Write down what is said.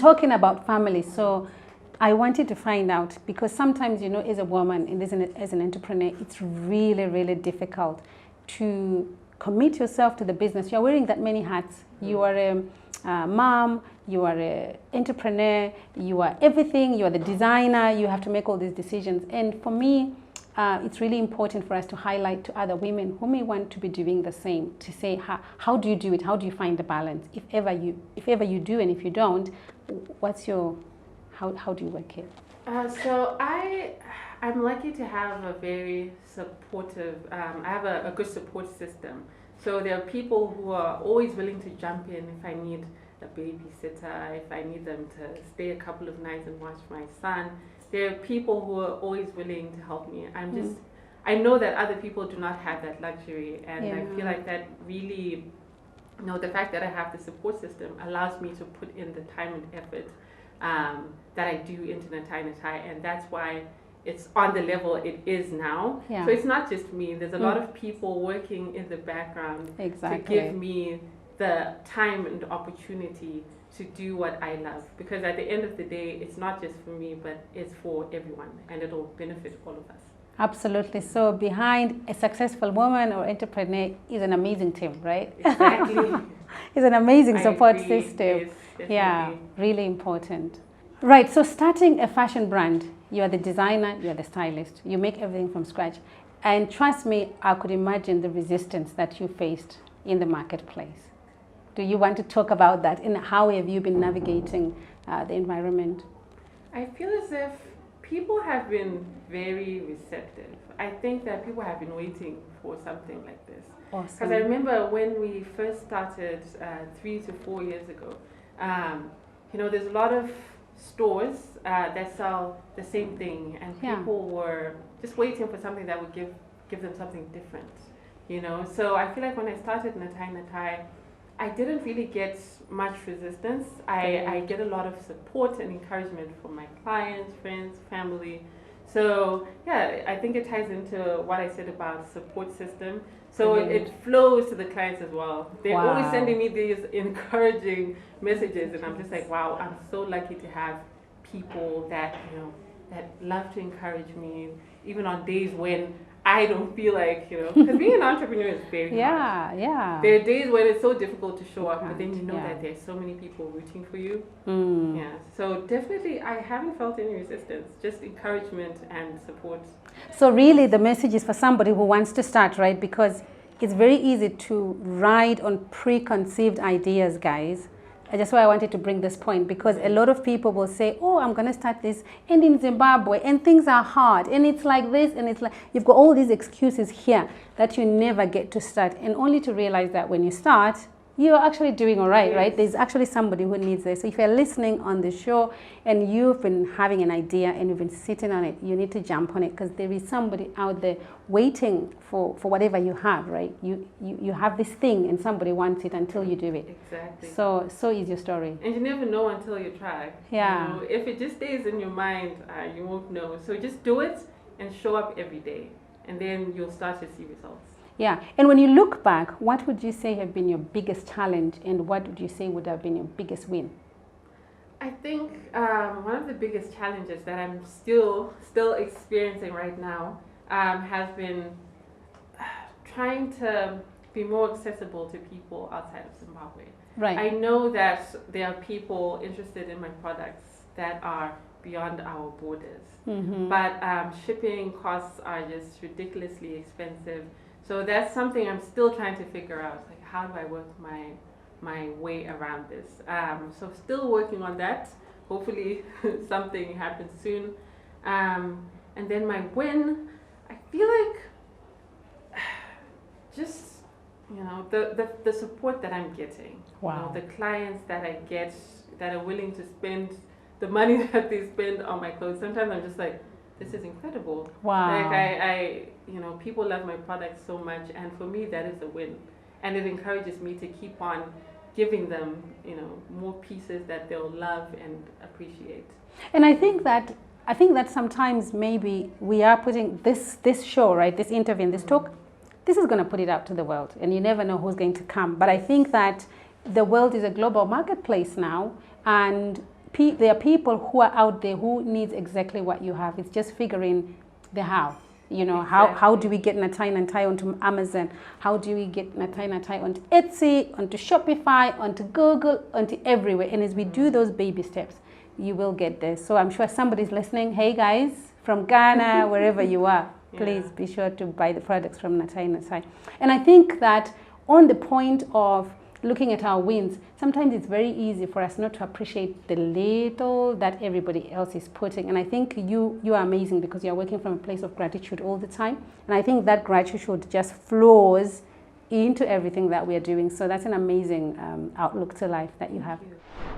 talking about family, so I wanted to find out, because sometimes, you know, as a woman and as an entrepreneur, it's really, really difficult to commit yourself to the business. You're wearing that many hats. You are a mom, you are an entrepreneur, you are everything, you are the designer, you have to make all these decisions. And for me, it's really important for us to highlight to other women who may want to be doing the same, to say, how do you do it? How do you find the balance? If ever you do, and if you don't, what's your, how do you work it? So I'm lucky to have a very supportive, I have a good support system. So there are people who are always willing to jump in if I need a babysitter, if I need them to stay a couple of nights and watch my son. There are people who are always willing to help me. I know that other people do not have that luxury, and I feel like that really, you know, the fact that I have the support system allows me to put in the time and effort that I do into Ndasenda, and that's why it's on the level it is now. So it's not just me. There's a lot of people working in the background to give me the time and opportunity to do what I love, because at the end of the day, it's not just for me, but it's for everyone, and it'll benefit all of us. Absolutely. So behind a successful woman or entrepreneur is an amazing team, right? Exactly. It's an amazing support system. Yes, yeah, really important. Right, so starting a fashion brand, you are the designer, you are the stylist, you make everything from scratch. And trust me, I could imagine the resistance that you faced in the marketplace. Do you want to talk about that, and how have you been navigating the environment? I feel as if people have been very receptive. I think that people have been waiting for something like this. Awesome. Because I remember when we first started 3 to 4 years ago, you know, there's a lot of stores that sell the same thing, and people were just waiting for something that would give them something different, you know. So I feel like when I started Ndasenda, I didn't really get much resistance. I get a lot of support and encouragement from my clients, friends, family. So yeah, I think it ties into what I said about support system. So it flows to the clients as well. They're always sending me these encouraging messages, and I'm just like, wow, I'm so lucky to have people that, you know, that love to encourage me, even on days when I don't feel like, you know, because being an entrepreneur is very hard. Yeah. There are days when it's so difficult to show up, but then you know that there's so many people rooting for you. Yeah, so definitely I haven't felt any resistance, just encouragement and support. So really the message is for somebody who wants to start, right? Because it's very easy to ride on preconceived ideas, guys. That's why I wanted to bring this point, because a lot of people will say, oh, I'm going to start this, and in Zimbabwe, and things are hard, and it's like this, and it's like, you've got all these excuses here that you never get to start, and only to realize that when you start, you're actually doing all right, right? There's actually somebody who needs this. So if you're listening on the show and you've been having an idea and you've been sitting on it, you need to jump on it, because there is somebody out there waiting for whatever you have, right? You have this thing and somebody wants it until you do it. Exactly. So is your story. And you never know until you try. Yeah. You know, if it just stays in your mind, you won't know. So just do it and show up every day, and then you'll start to see results. Yeah, and when you look back, what would you say have been your biggest challenge, and what would you say would have been your biggest win? I think one of the biggest challenges that I'm still experiencing right now has been trying to be more accessible to people outside of Zimbabwe. Right. I know that there are people interested in my products that are beyond our borders, but shipping costs are just ridiculously expensive. So that's something I'm still trying to figure out, like how do I work my way around this. So still working on that. Hopefully something happens soon. And then my win, I feel like just, you know, the support that I'm getting. Wow. You know, the clients that I get that are willing to spend the money that they spend on my clothes. Sometimes I'm just like, this is incredible. Wow. Like I you know, people love my products so much, and for me that is a win. And it encourages me to keep on giving them, you know, more pieces that they'll love and appreciate. And I think that sometimes maybe we are putting this show, right, this interview, this talk, this is going to put it out to the world, and you never know who's going to come. But I think that the world is a global marketplace now, and there are people who are out there who needs exactly what you have. It's just figuring the how. You know, how do we get Ndasenda onto Amazon? How do we get Ndasenda onto Etsy, onto Shopify, onto Google, onto everywhere? And as we do those baby steps, you will get there. So I'm sure somebody's listening. Hey guys, from Ghana, wherever you are, please be sure to buy the products from Ndasenda. And I think that on the point of looking at our wins, sometimes it's very easy for us not to appreciate the little that everybody else is putting. And I think you are amazing because you're working from a place of gratitude all the time. And I think that gratitude just flows into everything that we're doing. So that's an amazing outlook to life that you have. Thank you.